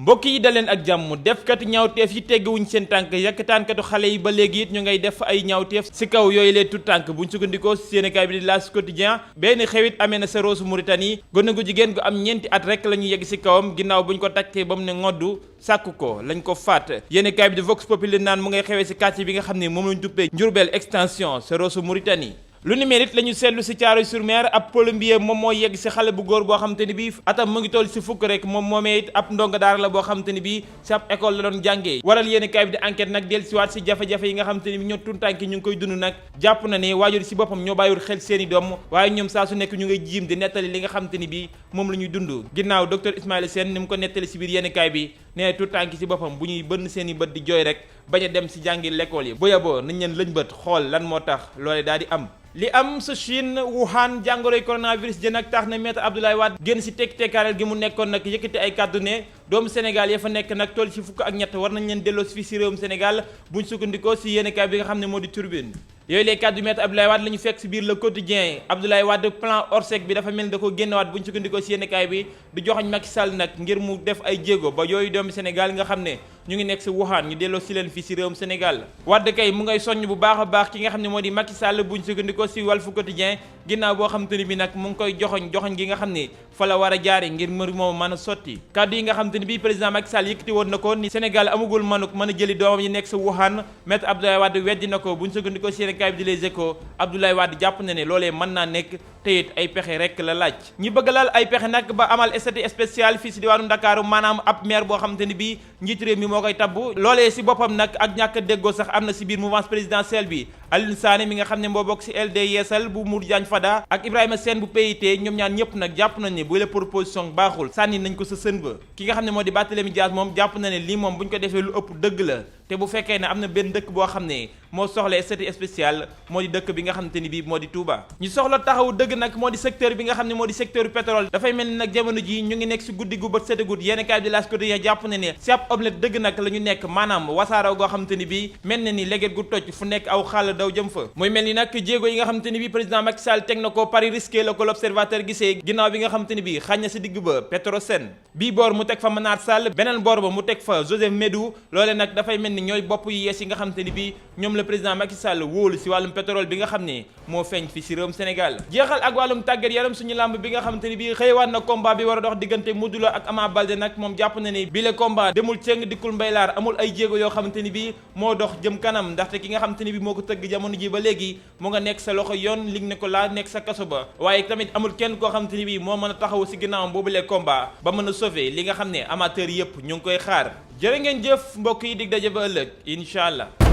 mbokk yi daleen ak jàmm defkatu ñaawteef yi teggewuñ seen tànk yàkkataankatu xale yi ba léegi it ñu ngay def ay ñaawteef si kaw yooyu lee tut tànk buñ sukkandikoo si yéenekaay bi di L'As Quotidien benn xewit amee na sa Rosso Mauritanie gone gu jigéen gu am ñeenti at rek la ñu yegg si kawam ginnaaw buñ ko takkee ba mu ne ngoddu sàkku ko lañ ko faat yéenekaay bi di Vox Populi naan mu ngay xewee si quartier bi nga xam ne moom lañ duppee Diourbel extension sa Rosso Mauritanie. lu ni mel it la ñu seetlu si Thiaroye-sur-Mer ab plombier moom moo yegg si xale bu góor boo xam te ni bii atam mu ngi toll si fukk rek moom moomee it ab ndongo daara la boo xam te ni bii si ab école la doon jàngee waral yéen kaay bi di enquête nag del siwaat si jafe-jafe yi nga xam te ni bi ñoo tuntànki ñu ngi koy dund nag jàpp na ne waajur si boppam ñoo bàyyiwul xel seeni doom waaye ñoom saa su nekk ñu ngay jiim di nettali li nga xam te ni bii moom la ñuy dund ginnaaw docteur Ismaïla Sène ni mu ko nettali si biir yéen kaay bi nee tuntànki si boppam bu ñuy bënn seeni bët di jooy rek bañ a dem si jàngi l'école yi bu yeboo nañ leen lëñ bët xool lan moo tax loole daal di am li am sa Chine Wuhan jàngoroy coronavirus jën ak tax na maître Abdoulaye Wade génn si tekk-tekkaaral gi mu nekkoon nag yëkkati ay kàddu ne doomu Sénégal ya fa nekk nag toll si fukk ak ñett war nañ leen delloo fii si réewum Sénégal buñ sukkandikoo si yéenekaay bi nga xam ne moo di Tribune yooyu les kàddu maître Abdoulaye Wade la ñu fekk si biir Le Quotidien Abdoulaye Wade plan Orsec bi dafa mel ni da ko génnewaat buñ sukkandikoo si yéenekaay bi di joxoñ Macky Sall nag ngir mu def ay jéego ba yooyu doomu Sénégal nga xam ne ñu ngi nekk si Wuhan ñu delloo si leen fii si réewum Sénégal Wade kay mu ngay soññ bu baax a baax ki nga xam ne moo di Macky Sall buñ sukkandikoo si Walf Quotidien ginnaaw boo xam te ni bi nag mu ngi koy joxoñ gi nga xam ne fa la war a jaare ngir mbir moom mën a sotti kàddu yi nga xam te ni bi président Macky Sall yëkkati woon na ko ni Sénégal amagul manuk mën a jëli doomam yi nekk sa Wuhan maître Abdoulaye Wade weddi na ko buñ sukkandikoo si yéenekaay bi di Les Échos Abdoulaye Wade jàpp na ne loolee mën naa nekk te it ay pexe rek la laaj ñi bëgg laal ay pexe nag ba amal statut spécial fii si diwaanu Ndakaaru maanaam ab maire boo xam te ni bi njiit réew mi moo koy tabbu loolee si boppam nag ak ñàkk a déggoo sax am na si biir mouvance présidentielle bi Alioune Sané mi nga xam ne moo bokk si LD Yeesal bu Modou Diagne Fada ak Ibrahima Sène bu PIT ñoom ñaan ñëpp nag jàpp nañ ne bu la proposition baaxul sànni nañ ko sa sën ba ki nga xam ne moo di Barthélémy Dias moom jàpp na ne lii moom bu ñu ko defee lu ëpp dëgg la te bu fekkee ne am na benn dëkk boo xam ne moo soxla statut spécial moo di dëkk bi nga xam te ni bii moo di Touba ñu soxla taxaw dëgg nag moo di secteur bi nga xam ne moo di secteur pétrole dafay mel ni nag jamono ji ñu ngi nekk si guddi gu bët sétagut yéenekaay bi di L'As Quotidien jàpp na ne si ab omelette dëgg nag la ñu nekk maanaam wasaaraw goo xam te ni bii mel na ni léget gu toj fu nekk aw xaal daw jëm fa muy mel ni nag jéego yi nga xam te ni bii président Macky Sall teg na ko pari risqué la ko l'observateur gisee ginnaaw bi nga xam te ni bii xañ na si digg ba Petrosen bii boor mu teg fa Manar Sall beneen boor ba mu teg fa Joseph Médou loole nag dafay mel ni ñooy bopp yi yees yi nga xam te ni bii ñoom la président Macky Sall wóolu si wàllum pétrole bi nga xam ne moo feeñ fi si réewum Sénégal jeexal ak wàllum tàggat yaram suñu làmb bi nga xam te ni bii xëywaat na combat bi war a dox diggante Modou Lo ak Ama Baldé nag moom jàpp na ni bi le combat demul ceng dikkul mbaylaar amul ay jéego yoo xamante ni bii moo dox jëm kanam ndaxte ki nga xam te ni bii moo ko tëgg jamono ji ba léegi mu nga nekk sa loxo yoon lig ne ko laa nekk sa kaso ba waaye tamit amul kenn koo xam te ni bii moo mën a taxaw si ginnaawam boobu le combat ba mën a sauver li nga xam ne amateur yëpp ñu ngi koy xaar jërë ngeen jëf mbokk yi dig daje ba ëllëg incha allah